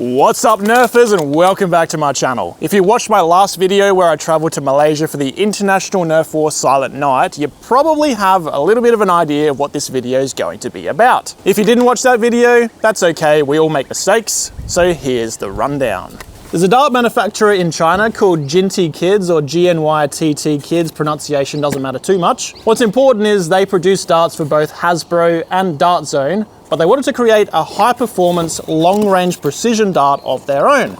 What's up Nerfers, and welcome back to my channel. If you watched my last video where I traveled to Malaysia for the International Nerf War Silent Night, you probably have a little bit of an idea of what this video is going to be about. If you didn't watch that video, that's okay, we all make mistakes, so here's the rundown. There's a dart manufacturer in China called Jinty Kids, or GNYTT Kids, pronunciation doesn't matter too much. What's important is they produce darts for both Hasbro and Dart Zone, but they wanted to create a high-performance, long-range precision dart of their own.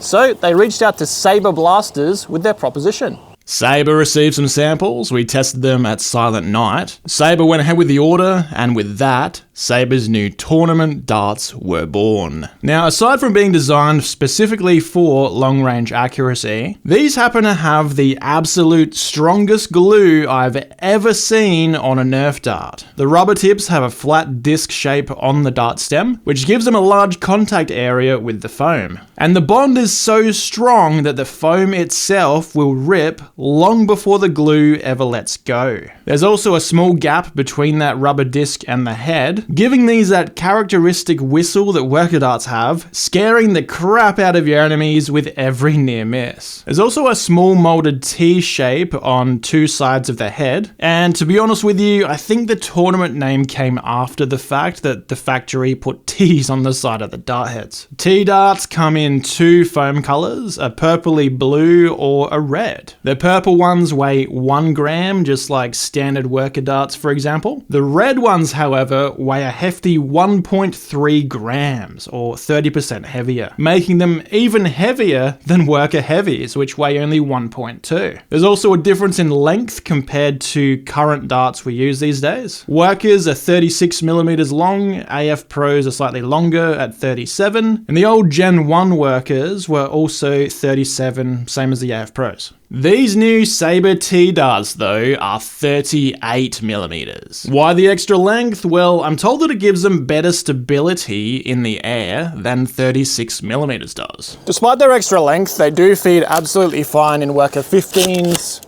So they reached out to Sabre blasters with their proposition. Sabre received some samples, we tested them at Silent Night. Sabre went ahead with the order, and with that, Sabre's new Tournament darts were born. Now, aside from being designed specifically for long-range accuracy, these happen to have the absolute strongest glue I've ever seen on a Nerf dart. The rubber tips have a flat disc shape on the dart stem, which gives them a large contact area with the foam. And the bond is so strong that the foam itself will rip long before the glue ever lets go. There's also a small gap between that rubber disc and the head, giving these that characteristic whistle that worker darts have, scaring the crap out of your enemies with every near miss. There's also a small molded T shape on two sides of the head, and to be honest with you, I think the tournament name came after the fact that the factory put T's on the side of the dart heads. Tdarts come in two foam colors, a purpley blue or a red. The purple ones weigh 1 gram, just like standard worker darts for example. The red ones, however, weigh a hefty 1.3 grams, or 30% heavier, making them even heavier than worker heavies, which weigh only 1.2. There's also a difference in length compared to current darts we use these days. Workers are 36 millimeters long, AF Pros are slightly longer at 37, and the old Gen 1 workers were also 37, same as the AF Pros. These new Sabre Tdarts though are 38 millimeters. Why the extra length? Well, I'm told that it gives them better stability in the air than 36 millimeters does. Despite their extra length, they do feed absolutely fine in worker 15s,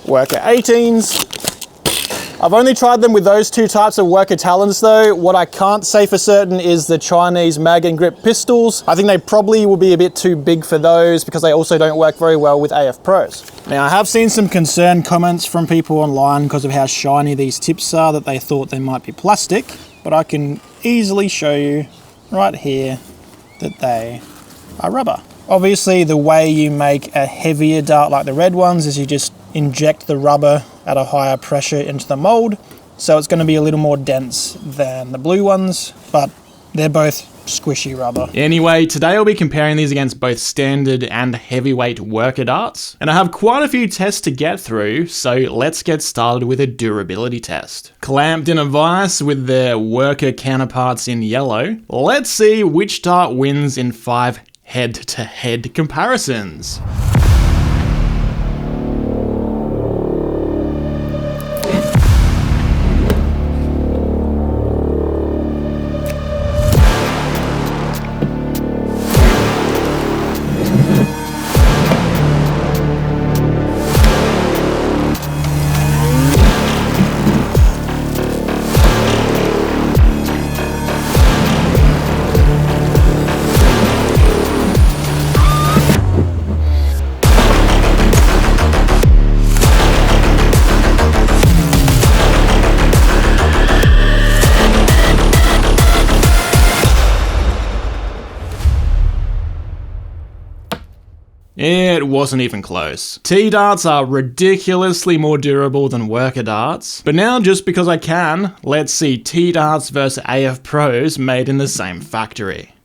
worker 18s. I've only tried them with those two types of worker talons though. What I can't say for certain is the Chinese mag and grip pistols. I think they probably will be a bit too big for those because they also don't work very well with AF Pros. Now I have seen some concerned comments from people online because of how shiny these tips are, that they thought they might be plastic, but I can easily show you right here that they are rubber. Obviously the way you make a heavier dart like the red ones is you just inject the rubber at a higher pressure into the mold, so it's going to be a little more dense than the blue ones, but they're both squishy rubber. Anyway, today I'll be comparing these against both standard and heavyweight worker darts, and I have quite a few tests to get through, so let's get started with a durability test. Clamped in a vise with their worker counterparts in yellow, let's see which dart wins in 5 head-to-head comparisons. It wasn't even close. Tdarts are ridiculously more durable than worker darts, but now just because I can, let's see Tdarts versus AF Pros made in the same factory.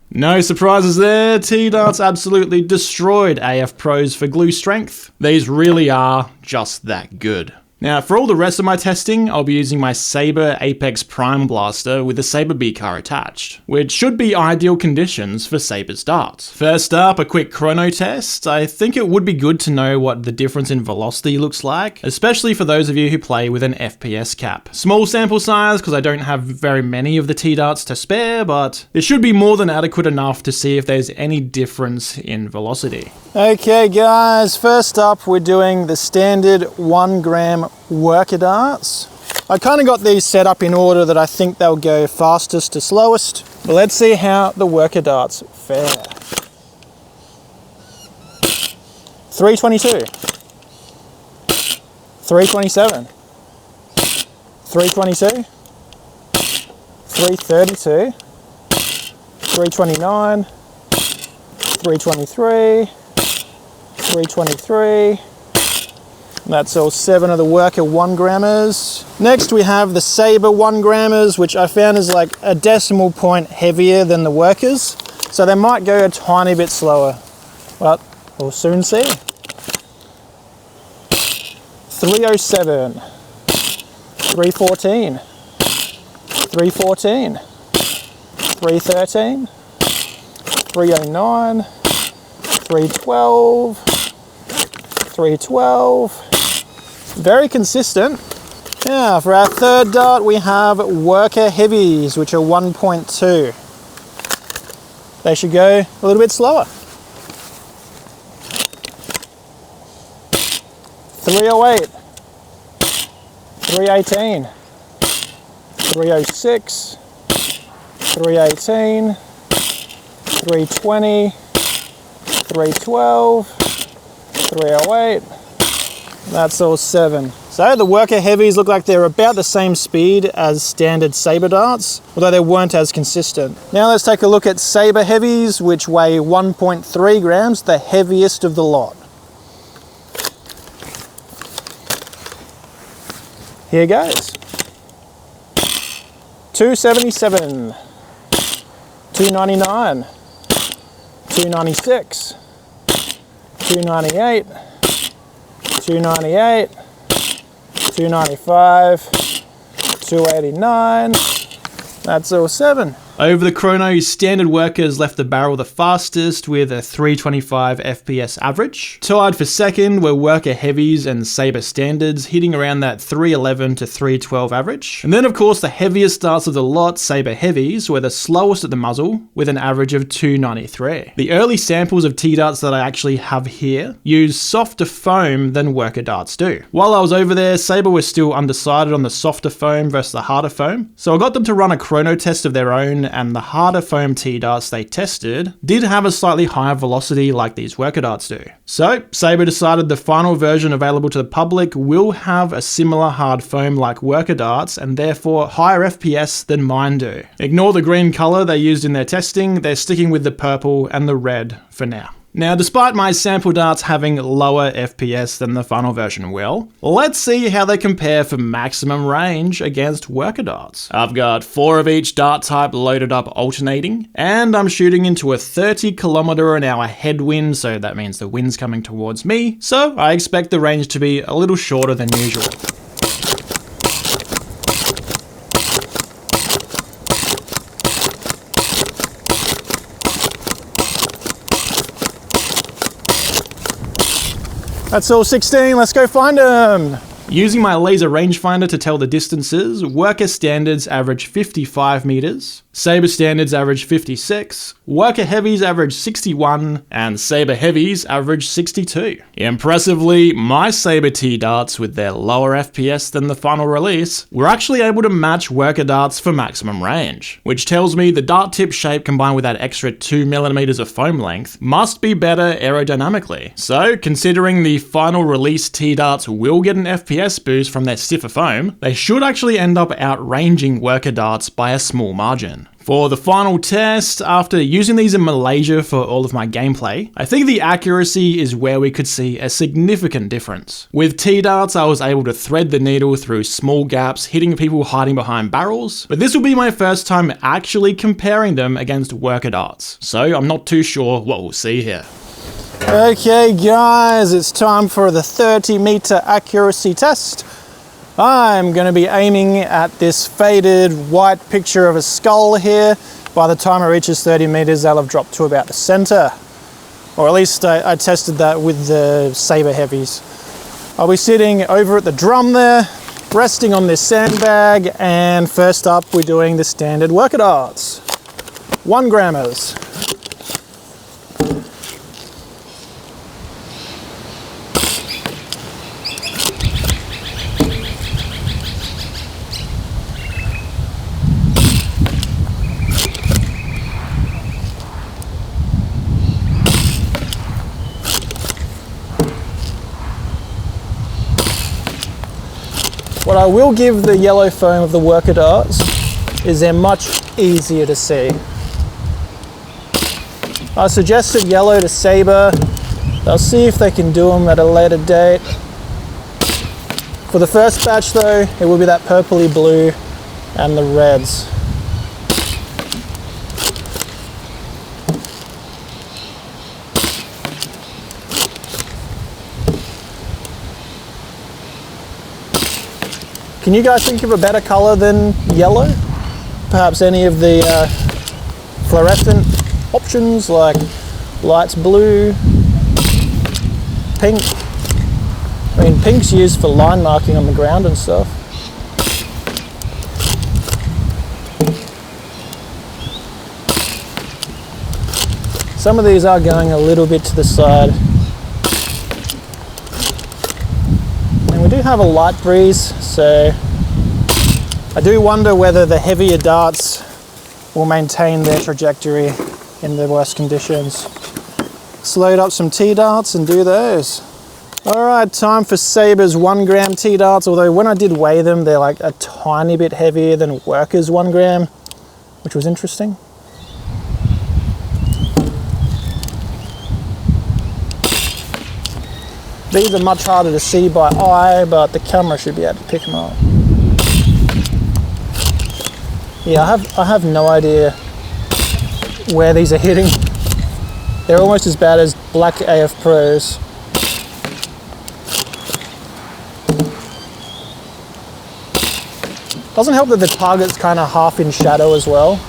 No surprises there, Tdarts absolutely destroyed AF Pros for glue strength. These really are just that good. Now, for all the rest of my testing, I'll be using my Sabre Apex Prime Blaster with the Sabre B car attached, which should be ideal conditions for Sabre's darts. First up, a quick chrono test. I think it would be good to know what the difference in velocity looks like, especially for those of you who play with an FPS cap. Small sample size because I don't have very many of the Tdarts to spare, but it should be more than adequate enough to see if there's any difference in velocity. Okay guys, first up we're doing the standard 1 gram worker darts. I kind of got these set up in order that I think they'll go fastest to slowest. But let's see how the worker darts fare. 322, 327, 322, 332, 329, 323, 323. That's all 7 of the worker 1 grammers. Next we have the Sabre 1 grammers, which I found is like a decimal point heavier than the workers. So they might go a tiny bit slower, but we'll soon see. 307, 314, 314, 313, 309, 312, 312. Very consistent. Now for our third dart we have worker heavies, which are 1.2. They should go a little bit slower. 308, 318, 306, 318, 320, 312, 308. That's all 7. So the worker heavies look like they're about the same speed as standard Sabre darts, although they weren't as consistent. Now let's take a look at Sabre heavies, which weigh 1.3 grams, the heaviest of the lot. Here goes. 277, 299, 296, 298, 298, 295, 289. That's all 7. Over the chrono, standard workers left the barrel the fastest with a 325 FPS average. Tied for second were worker heavies and Sabre standards, hitting around that 311 to 312 average. And then of course the heaviest darts of the lot, Sabre heavies, were the slowest at the muzzle with an average of 293. The early samples of Tdarts that I actually have here use softer foam than worker darts do. While I was over there, Sabre was still undecided on the softer foam versus the harder foam, so I got them to run a chrono test of their own, and the harder foam Tdarts they tested did have a slightly higher velocity like these worker darts do. So Sabre decided the final version available to the public will have a similar hard foam like worker darts and therefore higher FPS than mine do. Ignore the green color they used in their testing, they're sticking with the purple and the red for now. Now, despite my sample darts having lower FPS than the final version will, let's see how they compare for maximum range against worker darts. I've got 4 of each dart type loaded up alternating, and I'm shooting into a 30 km/h headwind, so that means the wind's coming towards me, so I expect the range to be a little shorter than usual. That's all 16, let's go find them. Using my laser rangefinder to tell the distances, worker standards average 55 meters, Sabre standards average 56, worker heavies average 61, and Sabre heavies average 62. Impressively, my Sabre Tdarts with their lower FPS than the final release were actually able to match worker darts for maximum range, which tells me the dart tip shape combined with that extra 2mm of foam length must be better aerodynamically. So, considering the final release Tdarts will get an FPS boost from their stiffer foam, they should actually end up outranging worker darts by a small margin. For the final test, after using these in Malaysia for all of my gameplay, I think the accuracy is where we could see a significant difference. With Tdarts, I was able to thread the needle through small gaps, hitting people hiding behind barrels, but this will be my first time actually comparing them against worker darts, so I'm not too sure what we'll see here. Okay guys, it's time for the 30-meter accuracy test. I'm going to be aiming at this faded white picture of a skull here. By the time it reaches 30 meters, they'll have dropped to about the center. Or at least I tested that with the Sabre heavies. I'll be sitting over at the drum there, resting on this sandbag, and first up we're doing the standard worker darts. 1 grammers. What I will give the yellow foam of the worker darts is they're much easier to see. I suggested yellow to Sabre. I'll see if they can do them at a later date. For the first batch though, it will be that purpley blue and the reds. Can you guys think of a better color than yellow? Perhaps any of the fluorescent options like lights blue, pink. I mean, pink's used for line marking on the ground and stuff. Some of these are going a little bit to the side. And we do have a light breeze, so I do wonder whether the heavier darts will maintain their trajectory in the worst conditions. Let's load up some Tdarts and do those. Alright, time for Sabre's 1 gram Tdarts, although when I did weigh them, they're like a tiny bit heavier than Worker's 1 gram, which was interesting. These are much harder to see by eye, but the camera should be able to pick them up. Yeah, I have no idea where these are hitting. They're almost as bad as Black AF Pros. Doesn't help that the target's kind of half in shadow as well.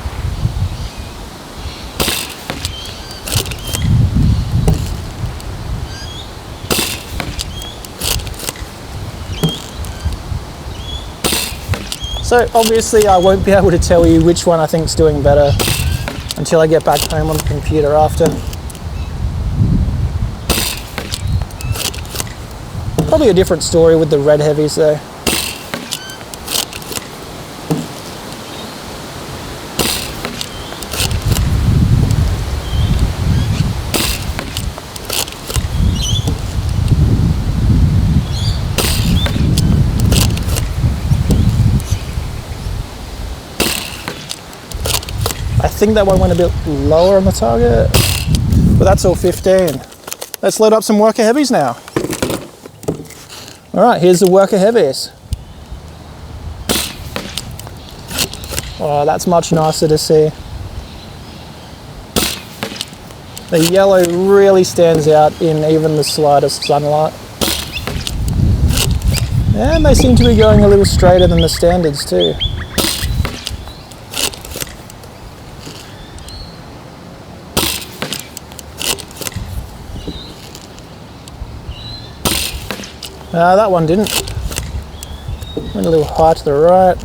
So obviously I won't be able to tell you which one I think's doing better until I get back home on the computer after. Probably a different story with the red heavies though. I think that one went a bit lower on the target, but that's all 15. Let's load up some worker heavies now. All right, here's the worker heavies. Oh, that's much nicer to see. The yellow really stands out in even the slightest sunlight. And they seem to be going a little straighter than the standards too. That one didn't. Went a little high to the right.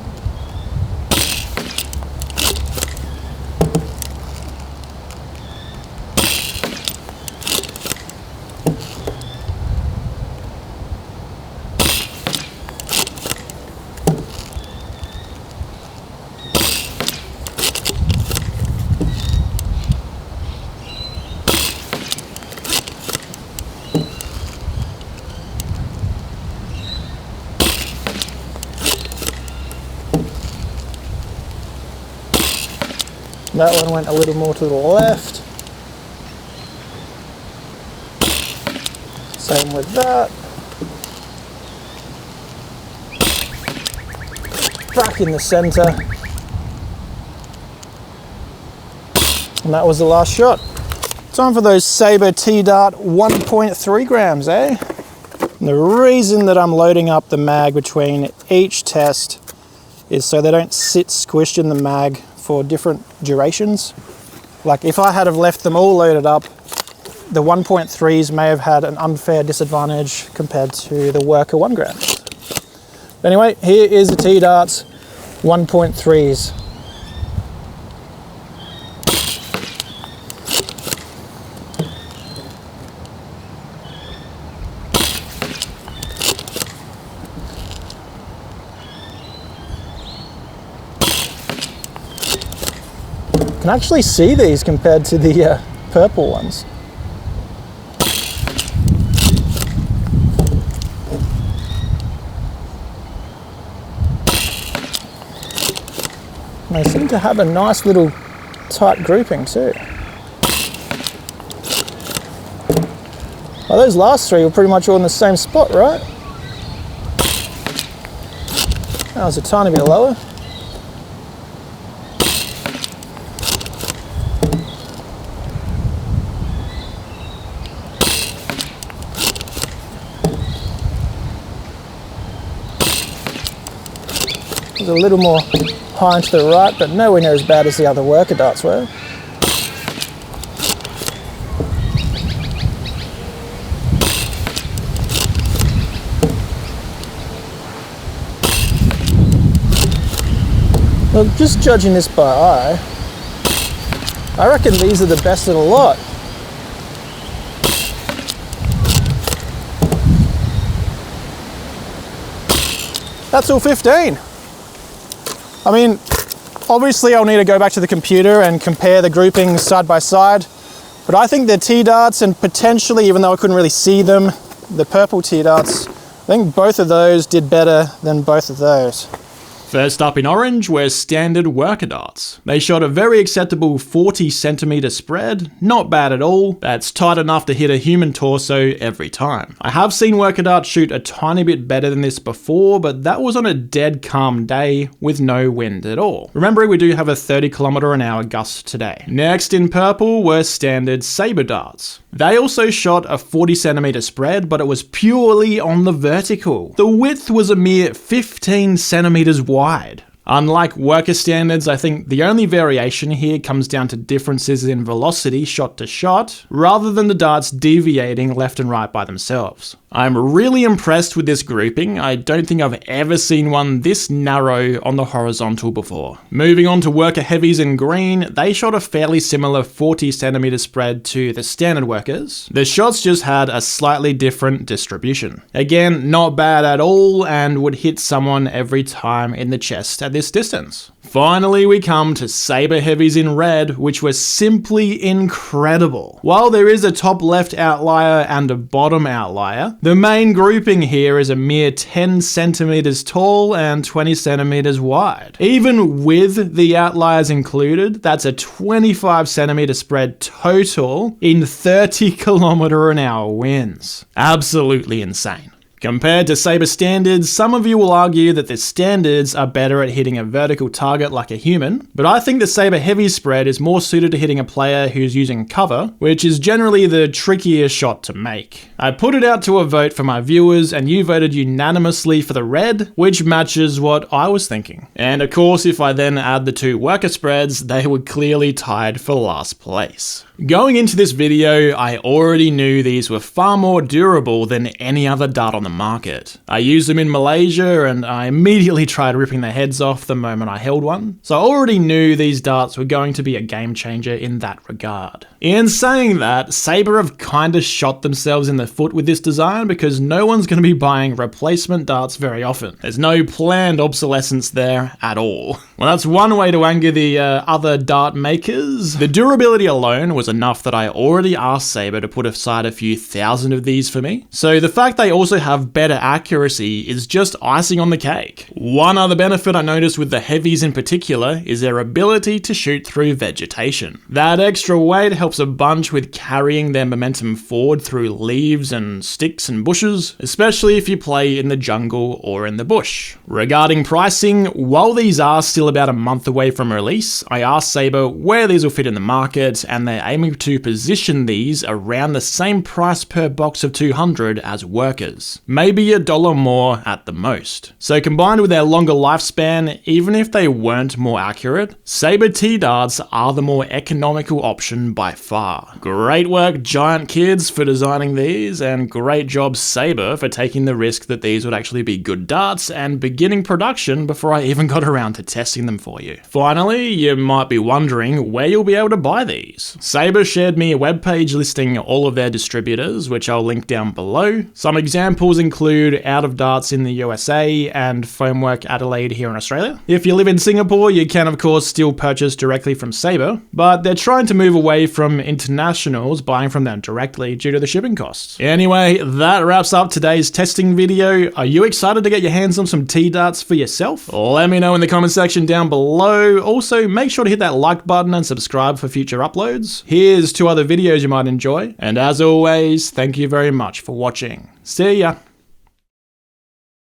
That one went a little more to the left. Same with that. Back in the center. And that was the last shot. Time for those Sabre Tdart 1.3 grams, eh? And the reason that I'm loading up the mag between each test is so they don't sit squished in the mag for different durations. Like if I had have left them all loaded up, the 1.3s may have had an unfair disadvantage compared to the Worker 1 grams. Anyway, here is the Tdarts 1.3s. You can actually see these compared to the purple ones. And they seem to have a nice little tight grouping too. Well, those last three were pretty much all in the same spot, right? That was a tiny bit lower. It was a little more high and to the right, but nowhere near as bad as the other worker darts were. Look, just judging this by eye, I reckon these are the best of the lot. That's all 15. I mean, obviously I'll need to go back to the computer and compare the groupings side by side, but I think the Tdarts, and potentially, even though I couldn't really see them, the purple Tdarts, I think both of those did better than both of those. First up in orange were standard worker darts. They shot a very acceptable 40cm spread, not bad at all, that's tight enough to hit a human torso every time. I have seen worker darts shoot a tiny bit better than this before, but that was on a dead calm day with no wind at all. Remembering we do have a 30km/h gust today. Next in purple were standard Sabre darts. They also shot a 40cm spread, but it was purely on the vertical. The width was a mere 15cm wide. Unlike worker standards, I think the only variation here comes down to differences in velocity shot to shot, rather than the darts deviating left and right by themselves. I'm really impressed with this grouping. I don't think I've ever seen one this narrow on the horizontal before. Moving on to worker heavies in green, they shot a fairly similar 40cm spread to the standard workers. The shots just had a slightly different distribution. Again, not bad at all, and would hit someone every time in the chest at this distance. Finally, we come to Sabre heavies in red, which were simply incredible. While there is a top left outlier and a bottom outlier, the main grouping here is a mere 10cm tall and 20cm wide. Even with the outliers included, that's a 25cm spread total in 30km/h winds. Absolutely insane. Compared to Sabre standards, some of you will argue that the standards are better at hitting a vertical target like a human, but I think the Sabre heavy spread is more suited to hitting a player who's using cover, which is generally the trickier shot to make. I put it out to a vote for my viewers, and you voted unanimously for the red, which matches what I was thinking. And of course, if I then add the two worker spreads, they were clearly tied for last place. Going into this video, I already knew these were far more durable than any other dart on the market. I used them in Malaysia, and I immediately tried ripping their heads off the moment I held one, so I already knew these darts were going to be a game changer in that regard. In saying that, Sabre have kinda shot themselves in the foot with this design because no one's going to be buying replacement darts very often. There's no planned obsolescence there at all. Well, that's one way to anger the other dart makers. The durability alone was enough that I already asked Sabre to put aside a few thousand of these for me, so the fact they also have better accuracy is just icing on the cake. One other benefit I noticed with the heavies in particular is their ability to shoot through vegetation. That extra weight helps a bunch with carrying their momentum forward through leaves and sticks and bushes, especially if you play in the jungle or in the bush. Regarding pricing, while these are still about a month away from release, I asked Sabre where these will fit in the market, and they're aiming to position these around the same price per box of 200 as workers. Maybe $1 more at the most. So combined with their longer lifespan, even if they weren't more accurate, Sabre Tdarts are the more economical option by far. Great work, Giant Kids, for designing these, and great job Sabre for taking the risk that these would actually be good darts and beginning production before I even got around to testing them for you. Finally, you might be wondering where you'll be able to buy these. Sabre shared me a webpage listing all of their distributors, which I'll link down below. Some examples include Out of Darts in the USA and Foamwork Adelaide here in Australia. If you live in Singapore, you can of course still purchase directly from Sabre, but they're trying to move away from internationals buying from them directly due to the shipping costs. Anyway, that wraps up today's testing video. Are you excited to get your hands on some Tdarts for yourself? Let me know in the comment section down below. Also, make sure to hit that like button and subscribe for future uploads. Here's 2 other videos you might enjoy. And as always, thank you very much for watching. See ya!